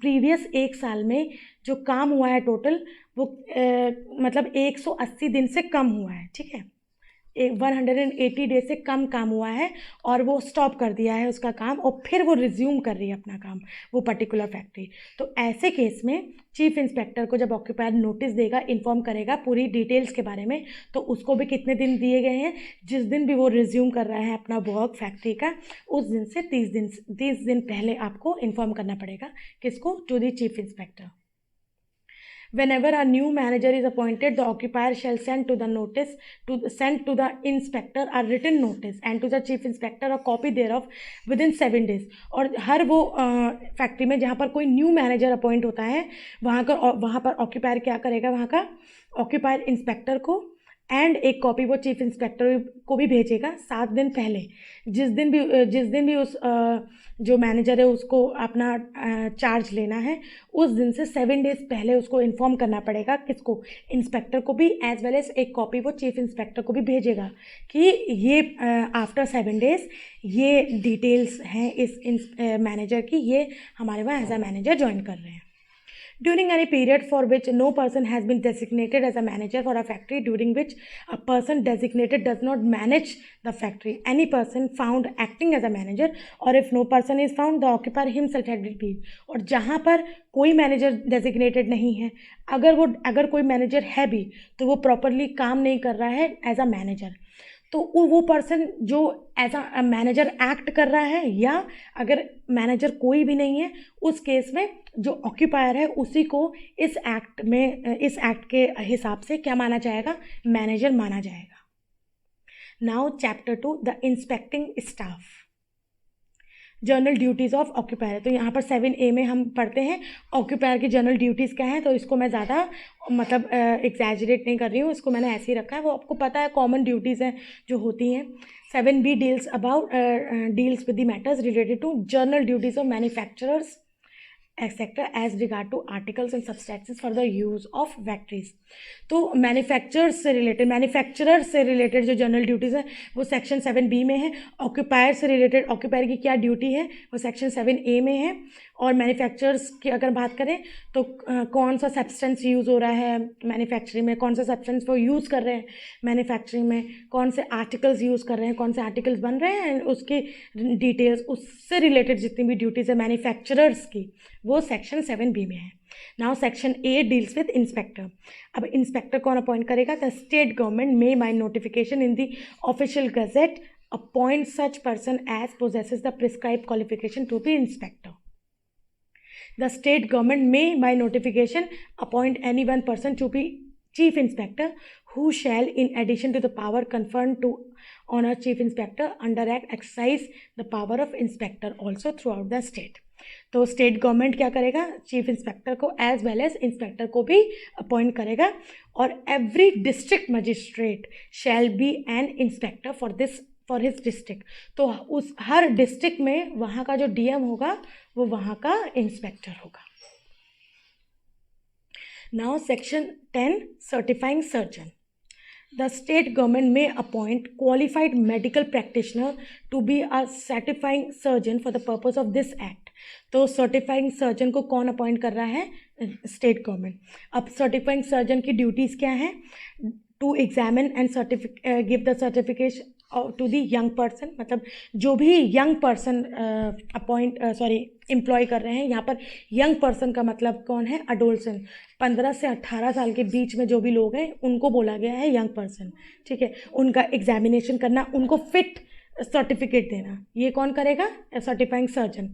प्रीवियस 1 साल में जो काम हुआ है टोटल, वो मतलब 180 दिन से कम हुआ है, ठीक है, 180 डेज से कम काम हुआ है और वो स्टॉप कर दिया है उसका काम, और फिर वो रिज्यूम कर रही है अपना काम, वो पर्टिकुलर फैक्ट्री। तो ऐसे केस में चीफ इंस्पेक्टर को जब ऑक्यूपायर नोटिस देगा, इन्फॉर्म करेगा पूरी डिटेल्स के बारे में, तो उसको भी कितने दिन दिए गए हैं, जिस दिन भी वो रिज्यूम कर रहा है अपना वर्क फैक्ट्री का, उस दिन से 30 दिन पहले आपको इन्फॉर्म करना पड़ेगा, किसको, to the chief inspector. Whenever a new manager is appointed, the occupier shall send to the inspector a written notice and to the chief inspector a copy thereof within 7 days. और हर वो factory में जहाँ पर कोई new manager appoint होता है, वहाँ पर ऑक्यूपायर क्या करेगा, वहाँ का ऑक्यूपायर इंस्पेक्टर को एंड एक कॉपी वो चीफ इंस्पेक्टर को भी भेजेगा 7 दिन पहले। जिस दिन भी उस जो मैनेजर है उसको अपना चार्ज लेना है, उस दिन से 7 डेज पहले उसको इन्फॉर्म करना पड़ेगा। किसको? इंस्पेक्टर को भी, एज वेल एज एक कॉपी वो चीफ इंस्पेक्टर को भी भेजेगा कि ये आफ्टर 7 डेज ये डिटेल्स हैं इस मैनेजर की, ये हमारे वहाँ एज अ मैनेजर ज्वाइन कर रहे हैं। During any period for which no person has been designated as a manager for a factory, during which a person designated does not manage the factory, any person found acting as a manager, or if no person is found, the occupier himself had been paid। और जहाँ पर कोई manager designated नहीं है, अगर कोई manager है भी तो वो प्रॉपरली काम नहीं कर रहा है एज अ मैनेजर, तो वो पर्सन जो एज अ मैनेजर एक्ट कर रहा है, या अगर मैनेजर कोई भी नहीं है, उस केस में जो ऑक्यूपायर है उसी को इस एक्ट के हिसाब से क्या माना जाएगा? मैनेजर माना जाएगा। Now chapter 2, the inspecting staff, journal duties of occupier. तो यहाँ पर 7A में हम पढ़ते हैं ऑक्यूपायर की जर्नल ड्यूटीज़ क्या हैं। तो इसको मैं ज़्यादा मतलब एग्जैजरेट नहीं कर रही हूँ, इसको मैंने ऐसे ही रखा है, वो आपको पता है कॉमन ड्यूटीज़ हैं जो होती हैं। 7B deals with the matters related to general duties of manufacturers etcetera as regard to articles and substances for the use of factories. तो मैन्युफैक्चरर्स से रिलेटेड जो जनरल ड्यूटीज़ हैं वो सेक्शन 7B में है। ऑक्यूपायर से रिलेटेड, ऑक्यूपायर की क्या ड्यूटी है वो सेक्शन 7A में है। और मैन्युफैक्चरर्स की अगर बात करें तो कौन सा सब्सटेंस यूज़ हो रहा है मैन्युफैक्चरिंग में, कौन सा सब्सटेंस वो यूज़ कर रहे हैं मैन्युफैक्चरिंग में, कौन से आर्टिकल्स यूज़ कर रहे हैं, कौन से आर्टिकल्स बन रहे हैं, उसकी डिटेल्स, उससे रिलेटेड जितनी भी ड्यूटीज़ है मैन्युफैक्चरर्स की, वो सेक्शन 7B में है। Now section 8 deals with inspector. अब इंस्पेक्टर कौन अपॉइंट करेगा? The state government may by notification in the official gazette appoint such person as possesses the prescribe qualification to be inspector. The state government may by notification appoint any one person to be chief inspector, who shall in addition to the power conferred to on a chief inspector under act exercise the power of inspector also throughout the state। तो state government क्या करेगा? Chief inspector को as well as inspector को भी appoint करेगा। और every district magistrate shall be an inspector for his district. तो उस हर डिस्ट्रिक्ट में वहाँ का जो डीएम होगा वो वहाँ का इंस्पेक्टर होगा। Now section 10, certifying surgeon. The state government may appoint qualified medical practitioner to be a certifying surgeon for the purpose of this act। तो सर्टिफाइंग सर्जन को कौन अपॉइंट कर रहा है? State government. अब सर्टिफाइंग सर्जन की duties क्या हैं? To examine and give the certification to the young person, मतलब जो भी यंग पर्सन एम्प्लॉय कर रहे हैं, यहाँ पर यंग पर्सन का मतलब कौन है? अडोलसेंट, 15 से 18 साल के बीच में जो भी लोग हैं उनको बोला गया है यंग पर्सन, ठीक है। उनका एग्जामिनेशन करना, उनको फिट सर्टिफिकेट देना, ये कौन करेगा? Certifying surgeon.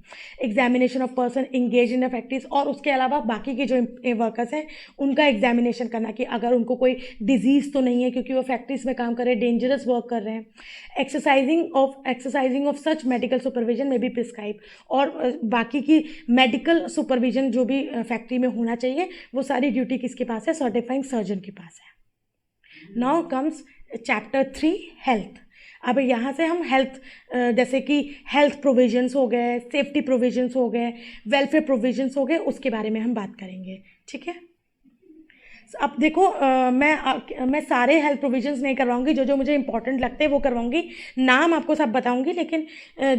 Examination of person engage in the factories, और उसके अलावा बाकी के जो वर्कर्स हैं उनका एग्जामिनेशन करना कि अगर उनको कोई डिजीज़ तो नहीं है, क्योंकि वो फैक्ट्रीज में काम कर रहे हैं, डेंजरस वर्क कर रहे हैं। Exercising of such medical supervision में भी प्रिस्क्राइब, और बाकी की मेडिकल सुपरविजन जो भी फैक्ट्री में होना चाहिए वो सारी ड्यूटी किसके पास है? सर्टिफाइंग सर्जन के पास है। Now comes chapter 3, health. अब यहाँ से हम हेल्थ, जैसे कि हेल्थ प्रोविजंस हो गए, सेफ्टी प्रोविजंस हो गए, वेलफेयर प्रोविजंस हो गए, उसके बारे में हम बात करेंगे, ठीक है। अब देखो मैं सारे हेल्थ प्रोविजंस नहीं करवाऊंगी, जो मुझे इंपॉर्टेंट लगते हैं वो करवाऊंगी, नाम आपको सब बताऊंगी, लेकिन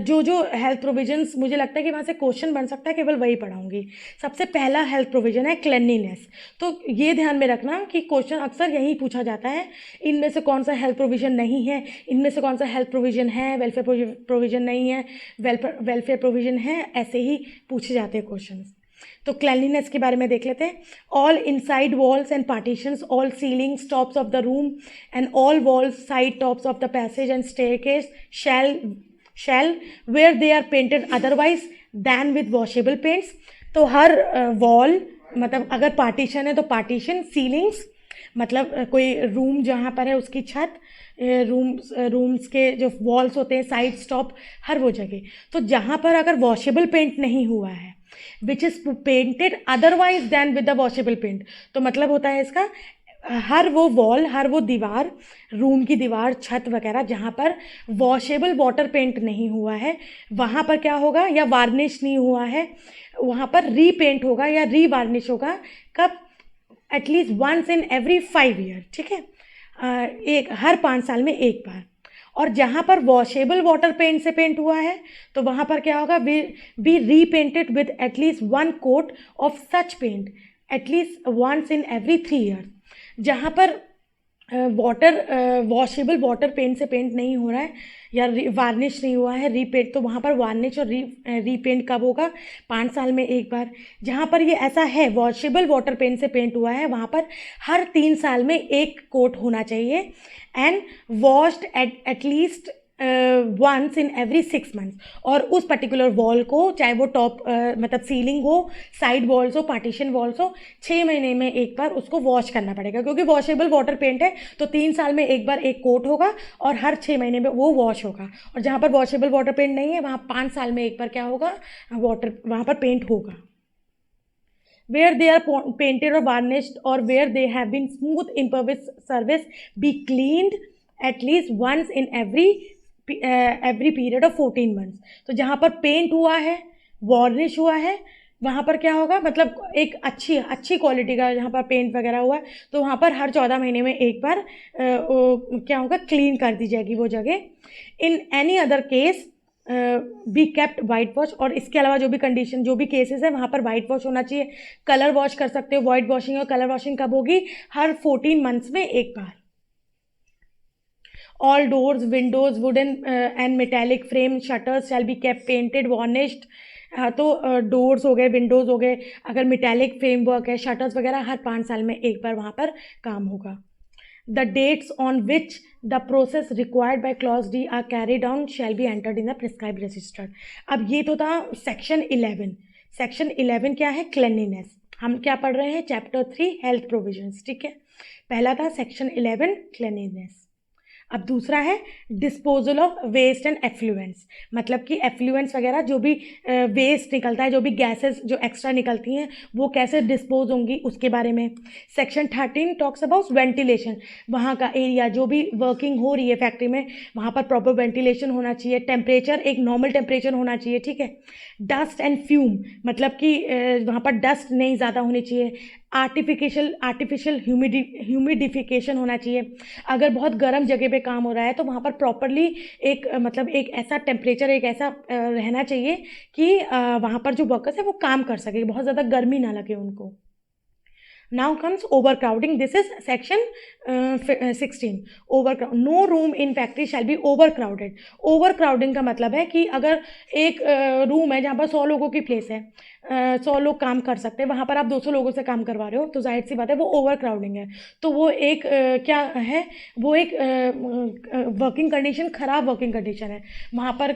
जो हेल्थ प्रोविजंस मुझे लगता है कि वहाँ से क्वेश्चन बन सकता है, केवल वही पढ़ाऊंगी। सबसे पहला हेल्थ प्रोविजन है क्लेanलीनेस। तो ये ध्यान में रखना कि क्वेश्चन अक्सर यही पूछा जाता है, इनमें से कौन सा हेल्थ प्रोविजन नहीं है, इनमें से कौन सा हेल्थ प्रोविजन है, वेलफेयर प्रोविजन नहीं है, वेलफेयर प्रोविजन है, ऐसे ही पूछे जाते हैं क्वेश्चन। तो क्लेanलीनेस के बारे में देख लेते हैं। All inside walls and partitions, all ceilings, tops of the room and all walls, side tops of the passage and staircase shall where they are painted otherwise than with washable paints. तो हर wall, मतलब अगर partition है तो partition, ceilings मतलब कोई room जहाँ पर है उसकी छत, रूम्स के जो वॉल्स होते हैं, साइड टॉप, हर वो जगह। तो जहाँ पर अगर वॉशेबल पेंट नहीं हुआ है, which is painted otherwise than with the washable paint, तो मतलब होता है इसका हर वो वॉल, हर वो दीवार, रूम की दीवार, छत वगैरह जहाँ पर वॉशेबल वाटर पेंट नहीं हुआ है वहाँ पर क्या होगा, या वार्निश नहीं हुआ है वहाँ पर रीपेंट होगा या रीवार्निश होगा। कब? At least once in every 5 year, ठीक है, एक हर 5 साल में एक बार। और जहाँ पर वॉशेबल वाटर पेंट से पेंट हुआ है तो वहाँ पर क्या होगा, be repainted with at least 1 coat of such paint at least once in every 3 year. जहाँ पर वॉशेबल वाटर पेंट से पेंट नहीं हो रहा है या वार्निश नहीं हुआ है, रीपेंट, तो वहाँ पर वार्निश और रीपेंट कब होगा? 5 साल में एक बार। जहाँ पर ये ऐसा है वॉशेबल वाटर पेंट से पेंट हुआ है वहाँ पर हर 3 साल में एक कोट होना चाहिए, and washed at least once in every 6 months. और उस पर्टिकुलर वॉल को, चाहे वो टॉप मतलब सीलिंग हो, साइड वॉल्स हो, पार्टीशन वॉल्स हो, 6 महीने में एक बार उसको वॉश करना पड़ेगा, क्योंकि वॉशेबल वाटर पेंट है तो 3 साल में एक बार एक कोट होगा और हर 6 महीने में वो वॉश होगा। और जहाँ पर वॉशेबल वाटर पेंट नहीं है वहाँ 5 साल में एक बार क्या होगा, वहाँ पर पेंट होगा। Where they are painted or varnished, or where they have been smooth impervious surface, be cleaned at least once in every period of 14 months। तो जहाँ पर पेंट हुआ है, वार्निश हुआ है, वहाँ पर क्या होगा, मतलब एक अच्छी क्वालिटी का जहाँ पर पेंट वगैरह हुआ है तो वहाँ पर हर 14 महीने में एक बार क्या होगा, क्लीन कर दी जाएगी वो जगह। इन any other case be kept white wash. और इसके अलावा जो भी कंडीशन, जो भी केसेस है वहाँ पर वाइट वॉश होना चाहिए। कलर वॉश कर सकते हो, वाइट वॉशिंग और कलर वॉशिंग कब होगी? हर 14 मंथ्स में एक बार। All doors, windows, wooden and metallic frame shutters shall be kept painted varnished. तो डोर्स हो गए, विंडोज़ हो गए, अगर मेटेलिक फ्रेमवर्क है, शटर्स वगैरह, हर 5 साल में एक बार वहाँ पर काम होगा। The dates on which the process required by clause D are carried on shall be entered in the prescribed register। अब ये तो था सेक्शन 11। सेक्शन 11 क्या है? क्लेanलीनेस। हम क्या पढ़ रहे हैं? चैप्टर 3 हेल्थ प्रोविजंस, ठीक है। पहला था सेक्शन 11 क्लेanलीनेस। अब दूसरा है disposal of waste and effluents, मतलब कि एफ्लुएंस वगैरह जो भी वेस्ट निकलता है, जो भी गैसेस जो एक्स्ट्रा निकलती हैं वो कैसे डिस्पोज होंगी उसके बारे में। सेक्शन 13 टॉक्स अबाउट वेंटिलेशन, वहाँ का एरिया जो भी वर्किंग हो रही है फैक्ट्री में वहाँ पर प्रॉपर वेंटिलेशन होना चाहिए। टेम्परेचर एक नॉर्मल टेम्परेचर होना चाहिए, ठीक है। डस्ट एंड फ्यूम, मतलब कि वहाँ पर डस्ट नहीं ज़्यादा होनी चाहिए। आर्टिफिशियल ह्यूमिडिफिकेशन होना चाहिए। अगर बहुत गर्म जगह पे काम हो रहा है तो वहाँ पर प्रॉपरली एक मतलब एक ऐसा टेम्परेचर, एक ऐसा रहना चाहिए कि वहाँ पर जो वर्कर्स है वो काम कर सके, बहुत ज़्यादा गर्मी ना लगे उनको। Now comes overcrowding. This is section 16. Overcrowd. No room in factory shall be overcrowded. Overcrowding का मतलब है कि अगर एक रूम है जहाँ पर 100 लोगों की प्लेस है, 100 लोग काम कर सकते हैं, वहाँ पर आप 200 लोगों से काम करवा रहे हो तो जाहिर सी बात है वो ओवरक्राउडिंग है। तो वो एक क्या है, वो एक वर्किंग कंडीशन, ख़राब वर्किंग कंडीशन है। वहाँ पर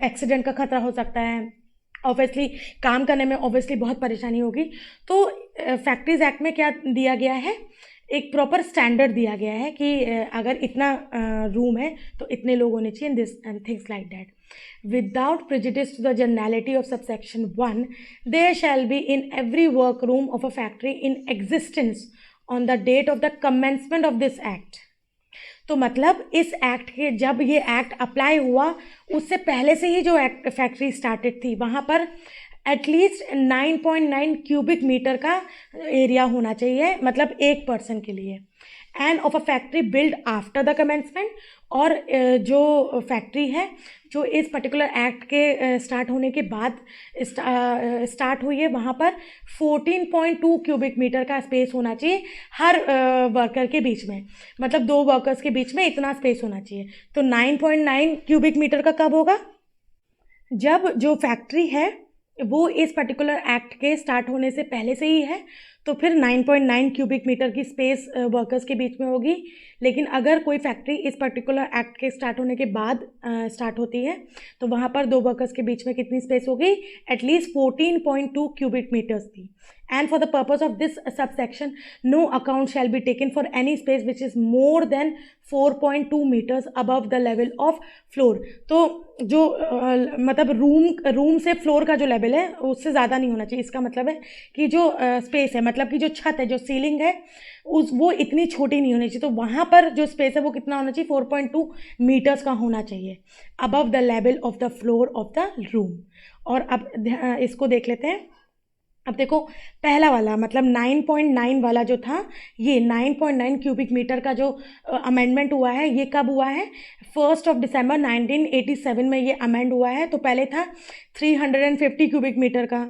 एक्सीडेंट का खतरा हो सकता है, ऑब्वियसली काम करने में ऑब्वियसली बहुत परेशानी होगी। तो फैक्ट्रीज एक्ट में क्या दिया गया है, एक प्रॉपर स्टैंडर्ड दिया गया है कि अगर इतना रूम है तो इतने लोग होने चाहिए, this and things like that. Without prejudice to the generality of subsection 1 there shall be in every work room of a factory in existence on the date of the commencement of this act. तो मतलब इस act के, जब ये act apply हुआ उससे पहले से ही जो एक्ट फैक्ट्री स्टार्टेड थी वहाँ पर एटलीस्ट 9.9 क्यूबिक मीटर का एरिया होना चाहिए, मतलब एक पर्सन के लिए। End of a factory build after the commencement, और जो फैक्ट्री है जो इस पर्टिकुलर एक्ट के स्टार्ट होने के बाद स्टार्ट हुई है वहाँ पर 14.2 क्यूबिक मीटर का स्पेस होना चाहिए हर वर्कर के बीच में, मतलब 2 वर्कर्स के बीच में इतना स्पेस होना चाहिए। तो 9.9 क्यूबिक मीटर का कब होगा? जब जो फैक्ट्री है वो इस पर्टिकुलर एक्ट के स्टार्ट होने से पहले से ही है तो फिर 9.9 क्यूबिक मीटर की स्पेस वर्कर्स के बीच में होगी। लेकिन अगर कोई फैक्ट्री इस पर्टिकुलर एक्ट के स्टार्ट होने के बाद स्टार्ट होती है तो वहाँ पर 2 वर्कर्स के बीच में कितनी स्पेस होगी? एटलीस्ट 14.2 क्यूबिक मीटर्स थी। And for the purpose of this subsection, no account shall be taken for any space which is more than 4.2 meters above the level of floor। तो जो मतलब रूम से floor का जो level है उससे ज़्यादा नहीं होना चाहिए। इसका मतलब है कि जो स्पेस है, मतलब कि जो छत है, जो सीलिंग है, वो इतनी छोटी नहीं होनी चाहिए। तो वहाँ पर जो स्पेस है वो कितना होना चाहिए, 4.2 मीटर्स का होना चाहिए above the level of the floor of the room. और अब इसको देख लेते हैं। अब देखो, पहला वाला मतलब 9.9 वाला जो था, ये 9.9 क्यूबिक मीटर का जो अमेंडमेंट हुआ है, ये कब हुआ है, 1 दिसंबर 1987 में ये अमेंड हुआ है। तो पहले था 350 क्यूबिक मीटर का,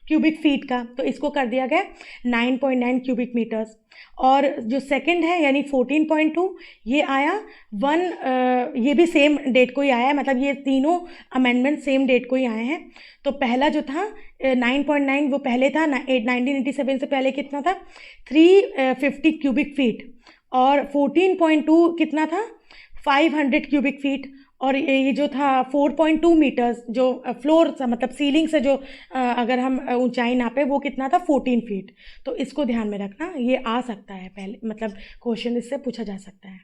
क्यूबिक फीट का, तो इसको कर दिया गया 9.9 क्यूबिक मीटर्स। और जो सेकंड है यानी 14.2, ये आया ये भी सेम डेट को ही आया है, मतलब ये तीनों अमेंडमेंट सेम डेट को ही आए हैं। तो पहला जो था 9.9 वो पहले था 1987 से पहले कितना था, 350 क्यूबिक फीट। और 14.2 कितना था, 500 क्यूबिक फीट। और ये जो था 4.2 मीटर्स, जो फ्लोर से मतलब सीलिंग से जो अगर हम ऊंचाई नापे वो कितना था, 14 फीट। तो इसको ध्यान में रखना, ये आ सकता है पहले, मतलब क्वेश्चन इससे पूछा जा सकता है।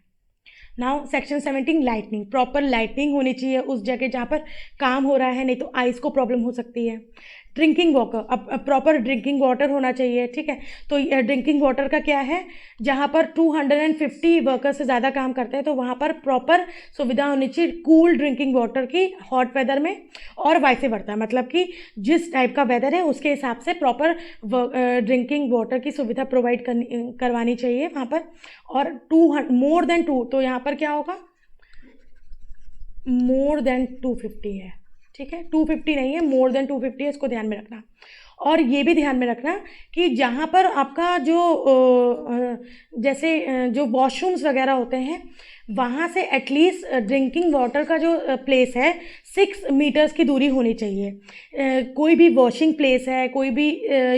Now section 17, lightning. Proper lightning होनी चाहिए उस जगह जहाँ पर काम हो रहा है, नहीं तो आइस को प्रॉब्लम हो सकती है। ड्रिंकिंग वाटर, अब प्रॉपर ड्रिंकिंग वाटर होना चाहिए, ठीक है। तो ड्रिंकिंग वाटर का क्या है, जहाँ पर 250 वर्कर्स से ज़्यादा काम करते हैं तो वहाँ पर प्रॉपर सुविधा होनी चाहिए कूल ड्रिंकिंग वाटर की हॉट वेदर में, और वाइसे वर्सा, मतलब कि जिस टाइप का वेदर है उसके हिसाब से प्रॉपर ड्रिंकिंग वाटर की सुविधा प्रोवाइड करवानी चाहिए वहाँ पर। और मोर देन 2, तो यहाँ पर क्या होगा, मोर देन 250 है, ठीक है, 250 नहीं है, मोर देन 250 है, इसको ध्यान में रखना। और ये भी ध्यान में रखना कि जहाँ पर आपका जो जैसे जो वॉशरूम्स वगैरह होते हैं, वहाँ से एटलीस्ट ड्रिंकिंग वाटर का जो प्लेस है 6 मीटर्स की दूरी होनी चाहिए। कोई भी वॉशिंग प्लेस है, कोई भी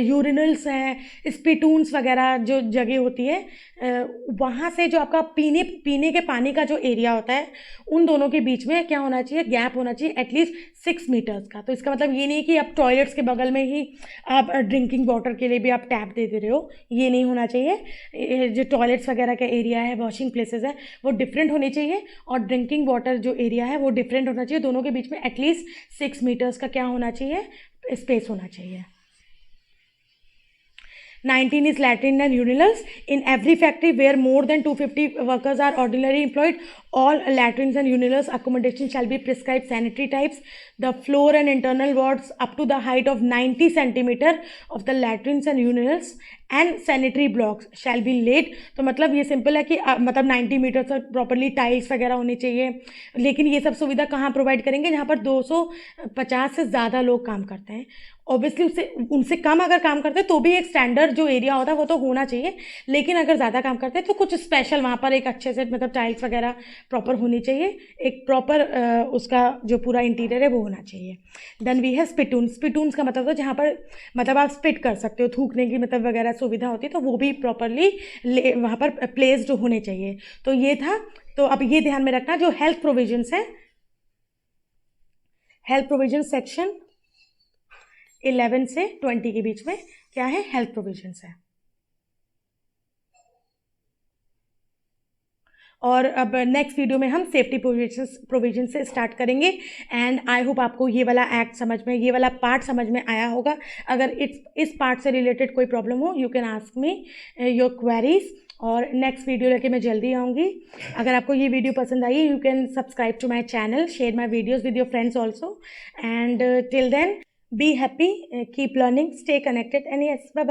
यूरिनल्स हैं, स्पिटून्स वगैरह जो जगह होती है, वहाँ से जो आपका पीने के पानी का जो एरिया होता है, उन दोनों के बीच में क्या होना चाहिए, गैप होना चाहिए एटलीस्ट 6 मीटर्स का। तो इसका मतलब ये नहीं कि आप टॉयलेट्स के बगल में ही आप ड्रिंकिंग वाटर के लिए भी आप टैप दे रहे हो, ये नहीं होना चाहिए। जो टॉयलेट्स वगैरह का एरिया है, वॉशिंग प्लेसेस है, वो डिफरेंट होने चाहिए, और ड्रिंकिंग वाटर जो एरिया है वो डिफरेंट होना चाहिए। दोनों के बीच में एटलीस्ट 6 मीटर्स का क्या होना चाहिए, स्पेस होना चाहिए। 19 is latrine and urinals. In every factory where more than 250 workers are ordinarily employed, all latrines and urinals accommodation shall be prescribed sanitary types. The floor and internal wards up to the height of 90 centimeter of the latrines and urinals and sanitary blocks shall be laid. तो मतलब ये simple है कि मतलब 90 metre तक properly tiles वगैरह होनी चाहिए। लेकिन ये सब सुविधा कहाँ प्रोवाइड करेंगे, जहाँ पर 250 से ज़्यादा लोग काम करते हैं। ऑब्वियसली उनसे कम अगर काम करते हैं तो भी एक स्टैंडर्ड जो एरिया होता है वो तो होना चाहिए, लेकिन अगर ज़्यादा काम करते हैं तो कुछ स्पेशल वहाँ पर एक अच्छे से मतलब टाइल्स वगैरह प्रॉपर होनी चाहिए, एक प्रॉपर उसका जो पूरा इंटीरियर है वो होना चाहिए। देन वी है स्पिटून्स। स्पिटून्स का मतलब तो जहाँ पर मतलब आप स्पिट कर सकते हो, थूकने की मतलब वगैरह सुविधा होती है, तो वो भी प्रॉपरली वहाँ पर प्लेस्ड होने चाहिए। तो ये था। तो अब ये ध्यान में रखना, जो हेल्थ प्रोविजंस है, हेल्थ प्रोविजन सेक्शन 11 से 20 के बीच में क्या है, हेल्थ प्रोविजंस है। और अब नेक्स्ट वीडियो में हम सेफ्टी प्रोविजन से स्टार्ट करेंगे। एंड आई होप आपको ये वाला एक्ट समझ में, ये वाला पार्ट समझ में आया होगा। अगर इस पार्ट से रिलेटेड कोई प्रॉब्लम हो, you can ask me your queries, और नेक्स्ट वीडियो लेके मैं जल्दी आऊँगी। अगर आपको ये वीडियो पसंद आई, you can subscribe to my channel, share my videos with your friends also, and till then be happy, keep learning, stay connected, and yes, bye bye.